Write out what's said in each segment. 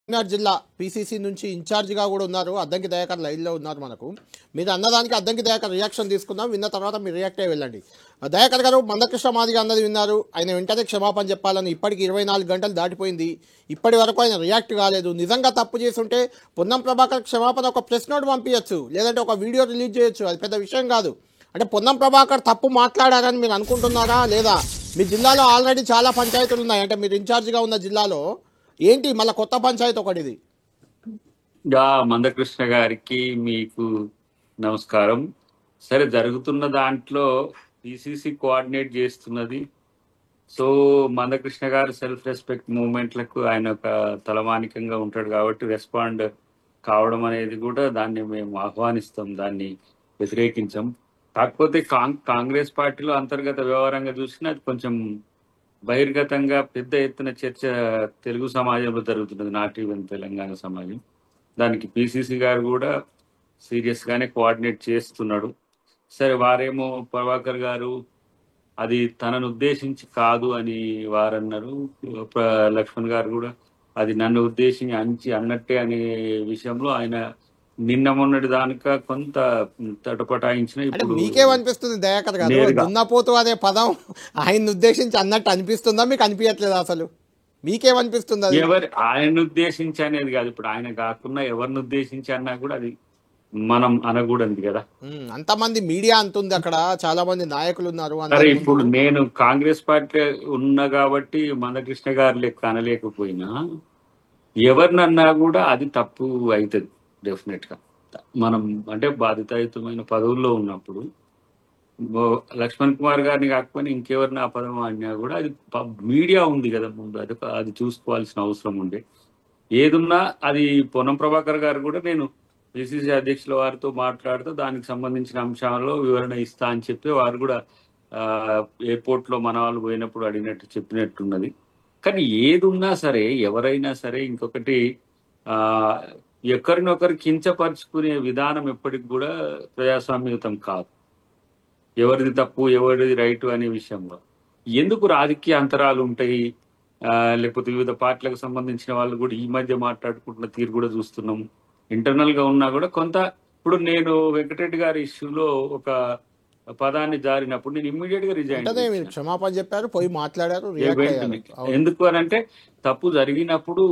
కరీంనగర్ జిల్లా పీసీసీ నుంచి ఇన్ఛార్జిగా కూడా ఉన్నారు. అద్దంకి దయాకర్ లైన్లో ఉన్నారు. మనకు మీరు అన్నదానికి అద్దంకి దయాకర్ రియాక్షన్ తీసుకుందాం. విన్న తర్వాత మీరు రియాక్ట్ అయ్యి వెళ్ళండి. దయాకర్ గారు, మందకృష్ణ మాదిగ అన్నది విన్నారు. ఆయన వెంటనే క్షమాపణ చెప్పాలని ఇప్పటికి 24 గంటలు దాటిపోయింది. ఇప్పటి వరకు ఆయన రియాక్ట్ కాలేదు. నిజంగా తప్పు చేస్తుంటే పొన్నం ప్రభాకర్ క్షమాపణ ఒక ప్రెస్ నోట్ పంపించచ్చు, లేదంటే ఒక వీడియో రిలీజ్ చేయొచ్చు. అది పెద్ద విషయం కాదు. అంటే పొన్నం ప్రభాకర్ తప్పు మాట్లాడారని మీరు అనుకుంటున్నారా లేదా? మీ జిల్లాలో ఆల్రెడీ చాలా పంచాయతీలు ఉన్నాయి. అంటే మీరు ఇన్ఛార్జిగా ఉన్న జిల్లాలో ఏంటి మళ్ళీ కొత్త పంచాయతీ ఒకటిది? మందకృష్ణ గారికి మీకు నమస్కారం. సరే, జరుగుతున్న దాంట్లో పిసిసి కోఆర్డినేట్ చేస్తున్నది. సో మందకృష్ణ గారు సెల్ఫ్ రెస్పెక్ట్ మూవ్మెంట్లకు ఆయన ఒక తలమానికంగా ఉంటాడు కాబట్టి రెస్పాండ్ కావడం అనేది కూడా దాన్ని మేము ఆహ్వానిస్తాం, దాన్ని వ్యతిరేకించాం. కాకపోతే కాంగ్రెస్ పార్టీలో అంతర్గత వ్యవహారంగా చూసినా అది కొంచెం బహిర్గతంగా పెద్ద ఎత్తున చర్చ తెలుగు సమాజంలో జరుగుతున్నది, నాట్ ఈవెన్ తెలంగాణ సమాజం. దానికి పిసిసి గారు కూడా సీరియస్ గానే కోఆర్డినేట్ చేస్తున్నాడు. సరే, వారేమో ప్రభాకర్ గారు అది తనను ఉద్దేశించి కాదు అని వారన్నారు. లక్ష్మణ్ గారు కూడా అది నన్ను ఉద్దేశించి అన్నట్టే అనే విషయంలో ఆయన నిన్న మొన్నటి దానిక కొంత తటపటాయించిన. ఇప్పుడు మీకేమనిపిస్తుంది దయాకర్ గారు, దున్నపోతు అనే పదం ఆయన ఉద్దేశించి అన్నట్టు అనిపిస్తుందా? మీకు అనిపించట్లేదు అసలు? మీకేమనిపిస్తుంది? ఎవరు ఆయన ఉద్దేశించి అనేది కాదు, ఇప్పుడు ఆయన కాకుండా ఎవరిని ఉద్దేశించి అన్నా కూడా అది మనం అనకూడదు కదా. అంతమంది మీడియా అంటుంది, అక్కడ చాలా మంది నాయకులు ఉన్నారు. సరే, ఇప్పుడు నేను కాంగ్రెస్ పార్టీ ఉన్నా కాబట్టి మందకృష్ణ గారు లెక్క అనలేకపోయినా ఎవరినన్నా కూడా అది తప్పు అవుతుంది డెఫినెట్ గా. మనం అంటే బాధితాయుతమైన పదవుల్లో ఉన్నప్పుడు లక్ష్మణ్ కుమార్ గారిని కాకపోయినా ఇంకెవరిని ఆ పదం అన్నా కూడా అది మీడియా ఉంది కదా ముందు, అది చూసుకోవాల్సిన అవసరం ఉండే. ఏదున్నా అది పొన్నం ప్రభాకర్ గారు కూడా నేను పిసిసి అధ్యక్షుల వారితో మాట్లాడుతూ దానికి సంబంధించిన అంశాల్లో వివరణ ఇస్తా అని చెప్పి వారు కూడా ఎయిర్పోర్ట్ లో మన వాళ్ళు పోయినప్పుడు అడిగినట్టు చెప్పినట్టున్నది. కానీ ఏదున్నా సరే, ఎవరైనా సరే, ఇంకొకటి ఒకరినొకరు కించపరుచుకునే విధానం ఎప్పటికి కూడా ప్రజాస్వామ్యయుతం కాదు. ఎవరిది తప్పు ఎవరిది రైటు అనే విషయంలో ఎందుకు రాజకీయ అంతరాలు ఉంటాయి, లేకపోతే వివిధ పార్టీలకు సంబంధించిన వాళ్ళు కూడా ఈ మధ్య మాట్లాడుకుంటున్న తీరు కూడా చూస్తున్నాం. ఇంటర్నల్ గా ఉన్నా కూడా కొంత, ఇప్పుడు నేను వెంకటరెడ్డి గారి ఇష్యూలో ఒక పదాన్ని జారినప్పుడు నేను ఇమ్మీడియట్ గా రిజైన్ క్షమాపణ చెప్పారు, పోయి మాట్లాడారు. ఎందుకు అని అంటే తప్పు జరిగినప్పుడు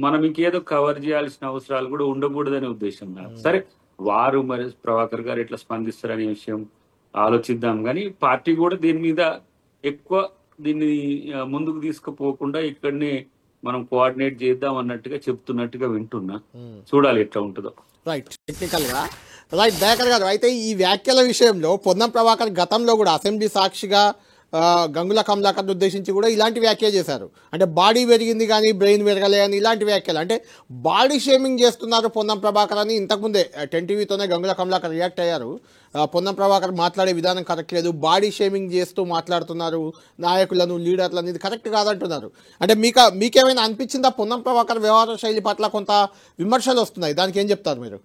మనం ఇంకేదో కవర్ చేయాల్సిన అవసరాలు కూడా ఉండకూడదనే ఉద్దేశం. సరే, వారు మరి ప్రభాకర్ గారు ఎట్లా స్పందిస్తారనే విషయం ఆలోచిద్దాం. కానీ పార్టీ కూడా దీని మీద ఎక్కువ దీన్ని ముందుకు తీసుకుపోకుండా ఇక్కడనే మనం కోఆర్డినేట్ చేద్దాం అన్నట్టుగా చెప్తున్నట్టుగా వింటున్నా. చూడాలి ఎట్లా ఉంటుందో. రైట్, టెక్నికల్ గా రైట్. దయాకర్ గారు, అయితే ఈ వ్యాఖ్యల విషయంలో పొన్నం ప్రభాకర్ గతంలో కూడా అసెంబ్లీ సాక్షిగా గంగుల కమలాకర్ని ఉద్దేశించి కూడా ఇలాంటి వ్యాఖ్య చేశారు. అంటే బాడీ పెరిగింది కానీ బ్రెయిన్ పెరగలే అని ఇలాంటి వ్యాఖ్యలు. అంటే బాడీ షేమింగ్ చేస్తున్నారు పొన్నం ప్రభాకర్ అని ఇంతకుముందే 10 టీవీతోనే గంగుల కమలాకర్ రియాక్ట్ అయ్యారు. పొన్నం ప్రభాకర్ మాట్లాడే విధానం కరెక్ట్ లేదు, బాడీ షేమింగ్ చేస్తూ మాట్లాడుతున్నారు నాయకులను, లీడర్లను, ఇది కరెక్ట్ కాదంటున్నారు. అంటే మీకేమైనా అనిపించిందా పొన్నం ప్రభాకర్ వ్యవహార శైలి పట్ల కొంత విమర్శలు వస్తున్నాయి, దానికి ఏం చెప్తారు మీరు?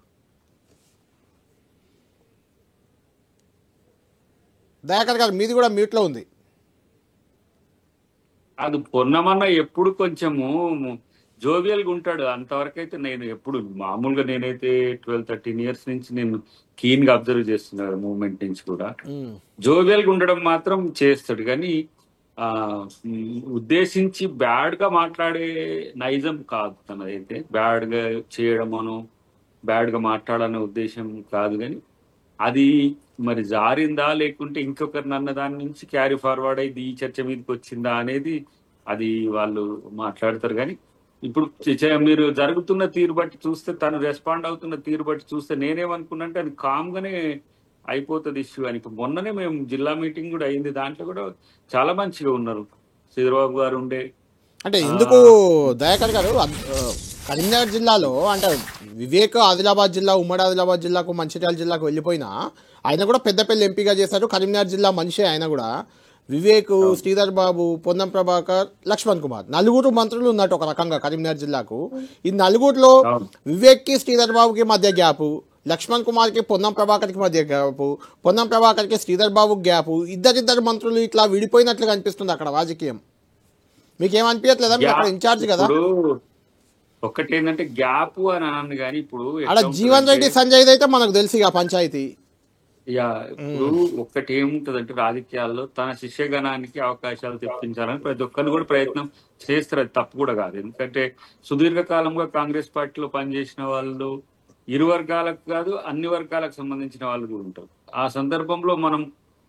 దయాకర్ గారు, మీది కూడా మ్యూట్లో ఉంది. అది పొన్నమన్న ఎప్పుడు కొంచెము జోవియల్గా ఉంటాడు. అంతవరకు అయితే నేను ఎప్పుడు మామూలుగా నేనైతే 12-13 ఇయర్స్ నుంచి నేను కీన్ గా అబ్జర్వ్ చేస్తున్నాను మూవ్మెంట్ నుంచి కూడా. జోవియల్గా ఉండడం మాత్రం చేస్తాడు, కానీ ఉద్దేశించి బ్యాడ్ గా మాట్లాడే నైజం కాదు తనదైతే. బ్యాడ్ గా చేయడమను, బ్యాడ్ గా మాట్లాడాలనే ఉద్దేశం కాదు. కానీ అది మరి జారిందా లేకుంటే ఇంకొకరిని అన్న దాని నుంచి క్యారీ ఫార్వర్డ్ అయింది ఈ చర్చ మీదకి వచ్చిందా అనేది అది వాళ్ళు మాట్లాడతారు. కానీ ఇప్పుడు మీరు జరుగుతున్న తీరు బట్టి చూస్తే, తను రెస్పాండ్ అవుతున్న తీరు బట్టి చూస్తే నేనేమనుకున్నా అంటే అది కామ్ గానే అయిపోతుంది ఇష్యూ అని. ఇప్పుడు మొన్ననే మేము జిల్లా మీటింగ్ కూడా అయింది, దాంట్లో కూడా చాలా మంచిగా ఉన్నారు. శ్రీధరబాబు గారు ఉండే. అంటే ఎందుకు దయాకర్ గారు, కరీంనగర్ జిల్లాలో అంటే వివేక్ ఆదిలాబాద్ జిల్లా, ఉమ్మడి ఆదిలాబాద్ జిల్లాకు, మంచిర్యాల జిల్లాకు వెళ్ళిపోయినా ఆయన కూడా పెద్దపల్లి ఎంపీగా చేశారు. కరీంనగర్ జిల్లా మనిషే ఆయన కూడా. వివేక్, శ్రీధర్ బాబు, పొన్నం ప్రభాకర్, లక్ష్మణ్ కుమార్, 4 మంత్రులు ఉన్నట్టు ఒక రకంగా కరీంనగర్ జిల్లాకు. ఈ 4లో వివేక్కి శ్రీధర్ బాబుకి మధ్య గ్యాపు, లక్ష్మణ్ కుమార్కి పొన్నం ప్రభాకర్కి మధ్య గ్యాపు, పొన్నం ప్రభాకర్కి శ్రీధర్ బాబుకి గ్యాపు. ఇద్దరు మంత్రులు ఇట్లా విడిపోయినట్లుగా అనిపిస్తుంది అక్కడ రాజకీయం. మీకేమనిపించట్లేదా? మీరు అక్కడ ఇన్ఛార్జ్ కదా. ఒక్కటి ఏంటంటే గ్యాప్ అని అన్నాను కానీ ఇప్పుడు ఆడ ఎట్లా జీవన్ ఉంటుందంటే రెడ్డి సంజయ్ అయితే మనకు తెలుసు ఇక పంచాయతీ. యా ఇప్పుడు ఒక్కటి ఏముంటదంటే రాజకీయాల్లో తన శిష్యగణానికి అవకాశాలు తెప్పించాలని ప్రతి ఒక్కరు కూడా ప్రయత్నం చేస్తారు. అది తప్పు కూడా కాదు. ఎందుకంటే సుదీర్ఘకాలంగా కాంగ్రెస్ పార్టీలో పనిచేసిన వాళ్ళు ఇరు వర్గాలకు కాదు అన్ని వర్గాలకు సంబంధించిన వాళ్ళు కూడా ఉంటారు. ఆ సందర్భంలో మనం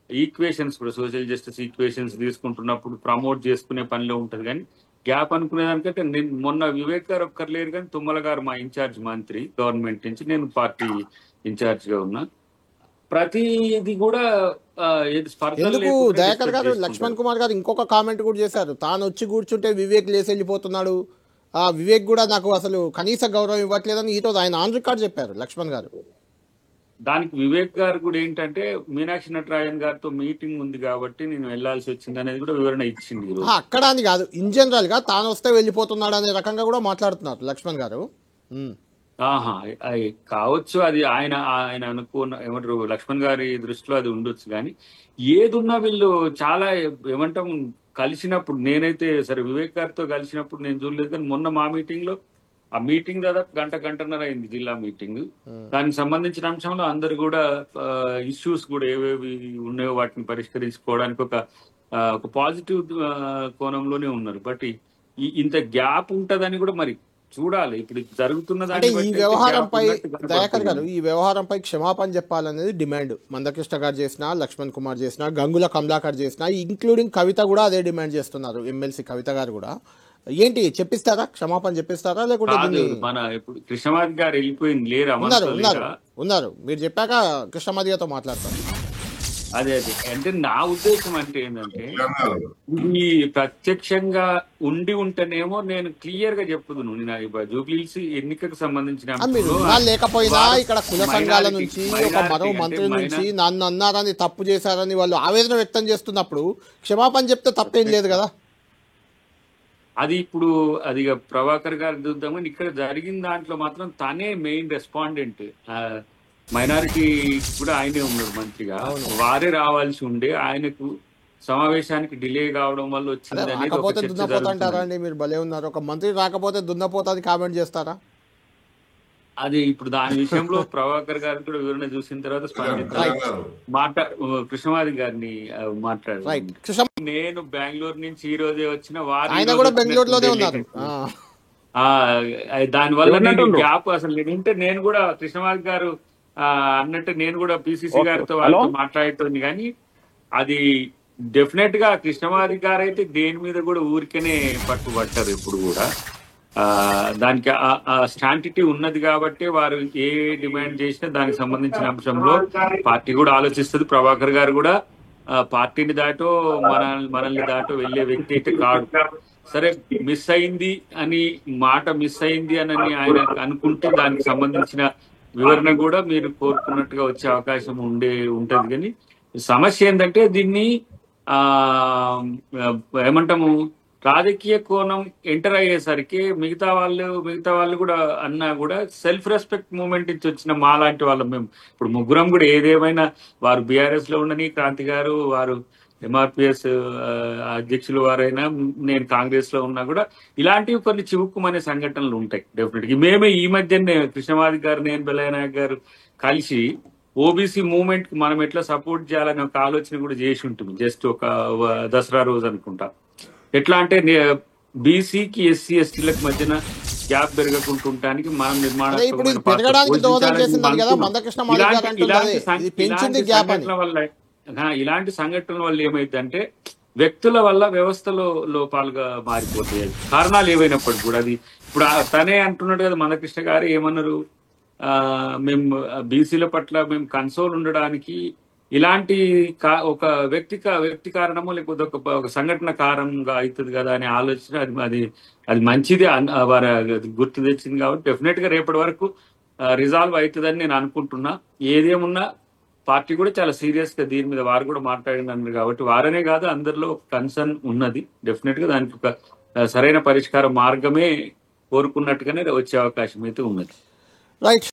ఈక్వేషన్స్ కూడా సోషల్ జస్టిస్ ఈక్వేషన్స్ తీసుకుంటున్నప్పుడు ప్రమోట్ చేసుకునే పనిలో ఉంటది. కానీ గ్యాప్ అనుకునే దానికంటే నేను మొన్న వివేక్ గారు ఒక్కరు లేరు కానీ తుమ్మల గారు మా ఇన్ఛార్జ్ మంత్రి గవర్నమెంట్ నుంచి, నేను పార్టీ ఇన్ఛార్జ్ గా ఉన్నా. ప్రతిది కూడా ఏది స్పర్ధలు ఎందుకు లేకుండా దయాకర్ డిస్కస్ గారు, లక్ష్మణ్ చేసుకుంటారు. కుమార్ గారు ఇంకొక కామెంట్ కూడా చేశారు. తాను వచ్చి కూర్చుంటే వివేక్ లేసి వెళ్ళిపోతున్నాడు, ఆ వివేక్ కూడా నాకు అసలు కనీస గౌరవం ఇవ్వట్లేదని ఈరోజు ఆయన ఆన్ రికార్డ్ చెప్పారు లక్ష్మణ్ గారు. దానికి వివేక్ గారు కూడా ఏంటంటే మీనాక్షి నటరాజన్ గారితో మీటింగ్ ఉంది కాబట్టి నేను వెళ్లాల్సి వచ్చింది అనేది కూడా వివరణ ఇచ్చింది ఈరోజు. అక్కడ అని కాదు, ఇన్ జనరల్ గా తాను వస్తే వెళ్ళిపోతున్నాడు అనే రకంగా కూడా మాట్లాడుతున్నారు లక్ష్మణ్ గారు. ఆహా, అది కావచ్చు. అది ఆయన ఆయన అనుకున్న ఏమంటారు లక్ష్మణ్ గారి దృష్టిలో అది ఉండొచ్చు. కానీ ఏదున్నా వీళ్ళు చాలా ఏమంటాం కలిసినప్పుడు, నేనైతే సరే వివేక్ గారితో కలిసినప్పుడు నేను చూడలేదు. కానీ మొన్న మా మీటింగ్ లో, ఆ మీటింగ్ దాదాపు గంటన్నర అయింది, జిల్లా మీటింగ్. దానికి సంబంధించిన అంశంలో అందరు కూడా ఇష్యూస్ కూడా ఏవేవి ఉన్నాయో వాటిని పరిష్కరించుకోవడానికి ఒక పాజిటివ్ కోణంలోనే ఉన్నారు. బట్ ఇంత గ్యాప్ ఉంటదని కూడా మరి చూడాలి. ఇప్పుడు జరుగుతున్న అంటే దాన్ని ఈ బట్టి అయితే వ్యవహారంపై గ్యాప్ ఉన్నట్టు దయాకర్ గారు, కనపడుతుంది. ఈ వ్యవహారంపై క్షమాపణ చెప్పాలనేది డిమాండ్. మందకృష్ణ గారు చేసినా, లక్ష్మణ్ కుమార్ చేసినా, గంగుల కమలాకర్ చేసినా, ఇంక్లూడింగ్ కవిత కూడా అదే డిమాండ్ చేస్తున్నారు. ఎమ్మెల్సీ కవిత గారు కూడా. ఏంటి చెప్పిస్తారా, క్షమాపణ చెప్పిస్తారా, లేకుంటే కాదు, దీన్ని మన ఇప్పుడు కృష్ణమాధి గారు వెళ్ళిపోయింది లేరా, ఉన్నారు మనతో ఉన్నారు లేరా? ఉన్నారు మీరు చెప్పాక కృష్ణమదిగాతో మాట్లాడతారు. అదే అంటే నా ఉద్దేశం అంటే ఏంటంటే, ఈ ప్రత్యక్షంగా ఉంటేనేమో నేను క్లియర్ గా చెప్పుదును. నేను జూబ్లీహిల్స్ ఎన్నికకు సంబంధించిన ఆ, మీరు అంశంలో ఉన్నా లేకపోయినా వారు ఇక్కడ కుల సంఘాల మైనారిటీ నుంచి, ఒక మరో మైనారిటీ అంటే మంత్రి నుంచి నన్ను అన్నారని, తప్పు చేశారని వాళ్ళు ఆవేదన వ్యక్తం చేస్తున్నప్పుడు క్షమాపణ చెప్తే తప్పేం లేదు కదా. అది ఇప్పుడు అది ఇక ప్రభాకర్ గారు చూద్దాం. కానీ ఇక్కడ జరిగిన దాంట్లో మాత్రం తనే మెయిన్ రెస్పాండెంట్. మైనారిటీ కూడా ఆయనే ఉన్నాడు మంత్రిగా. వారే రావాల్సి ఉండే, ఆయనకు సమావేశానికి డిలే కావడం వల్ల అదే వచ్చింది అనేది ఒక రాకపోతే చర్చ దున్నపోత అంటారా జరుగుతున్నది. అండి? మీరు భలే ఉన్నారు. ఒక మంత్రి రాకపోతే దున్నపోత అని కామెంట్ చేస్తారా? అది ఇప్పుడు దాని విషయంలో ప్రభాకర్ గారు కూడా వివరణ చూసిన తర్వాత స్పందించాలి. రైట్ కృష్ణమాది గారిని మాట్లాడారు. రైట్ కృష్ణ, నేను బెంగళూరు నుంచి ఈ రోజే వచ్చిన, వారు ఈ ఆయన రోజు కూడా వచ్చినట్టు బెంగళూరులోనే ఉన్నారు. రిలేటెడ్. దాని వల్ల నేను గ్యాప్ అసలు నేనంటే నేను కూడా కృష్ణమాది గారు అన్నట్టు నేను కూడా పిసిసి గారితో వాళ్ళతో మాట్లాడేటోని. కానీ అది డెఫినెట్ గా కృష్ణమాది గారు అయితే దేని మీద కూడా ఊరికనే పట్టుబట్టారు ఎప్పుడు కూడా. దానికి స్టాంటిటీ ఉన్నది కాబట్టి వారు ఏ డిమాండ్ చేసినా దానికి సంబంధించిన అంశంలో పార్టీ కూడా ఆలోచిస్తుంది. ప్రభాకర్ గారు కూడా పార్టీని దాటో మనల్ని దాటో వెళ్లే వ్యక్తి అయితే కాదు. సరే మిస్ అయింది అని మిస్ అయింది అని ఆయన అనుకుంటే దానికి సంబంధించిన వివరణ కూడా మీరు కోరుకున్నట్టుగా వచ్చే అవకాశం ఉంటది. కానీ సమస్య ఏంటంటే దీన్ని ఆ ఏమంటాము రాజకీయ కోణం ఎంటర్ అయ్యేసరికి మిగతా వాళ్ళు కూడా అన్నా కూడా సెల్ఫ్ రెస్పెక్ట్ మూవ్మెంట్ నుంచి వచ్చిన మా లాంటి వాళ్ళం మేము ఇప్పుడు ముగ్గురం కూడా ఏదేమైనా, వారు బీఆర్ఎస్ లో ఉండని, క్రాంతి గారు వారు ఎంఆర్పిఎస్ అధ్యక్షులు వారైనా, నేను కాంగ్రెస్ లో ఉన్నా కూడా ఇలాంటివి కొన్ని చివుక్కుమనే సంఘటనలు ఉంటాయి డెఫినెట్ గా. మేమే ఈ మధ్యనే కృష్ణమాది గారు, నేను బెల్లయ్య నాయక్ గారు కలిసి ఓబీసీ మూవ్మెంట్ కి మనం ఎట్లా సపోర్ట్ చేయాలనే ఒక ఆలోచన కూడా చేసి ఉంటుంది. జస్ట్ ఒక దసరా రోజు అనుకుంటా. ఎట్లా అంటే బీసీకి ఎస్సీ ఎస్టీలకు మధ్యన గ్యాప్ పెరగకుంటుంటానికి మనం అదే ఇప్పుడు ఇది పెరగడానికి దోహదం చేసిందని కదా మందకృష్ణ మాదిగ గారు అంటున్నది. ఇది పెంచింది గ్యాప్ అని. ఇలాంటి సంఘటనల వల్ల ఏమైందంటే వ్యక్తుల వల్ల వ్యవస్థలో లోపాలుగా మారిపోతాయి. కారణాలు ఏవైనప్పటికీ కూడా అది ఇప్పుడు తనే అంటున్నాడు కదా మందకృష్ణ గారు ఏమన్నారు, మేము బీసీల పట్ల మేము కన్సోల్ ఉండడానికి ఇలాంటి ఒక వ్యక్తి కారణమో లేకపోతే ఒక సంఘటన కారణంగా అవుతుంది కదా అనే ఆలోచన అది మంచిది వారు గుర్తు తెచ్చింది. కాబట్టి డెఫినెట్ గా రేపటి వరకు రిజాల్వ్ అవుతుందని నేను అనుకుంటున్నా. ఏదేమున్నా పార్టీ కూడా చాలా సీరియస్ గా దీని మీద వారు కూడా మాట్లాడినారు కాబట్టి వారనే కాదు అందరిలో కన్సర్న్ ఉన్నది. డెఫినెట్ గా దానికి ఒక సరైన పరిష్కార మార్గమే కోరుకున్నట్టుగానే వచ్చే అవకాశం అయితే ఉన్నది. రైట్.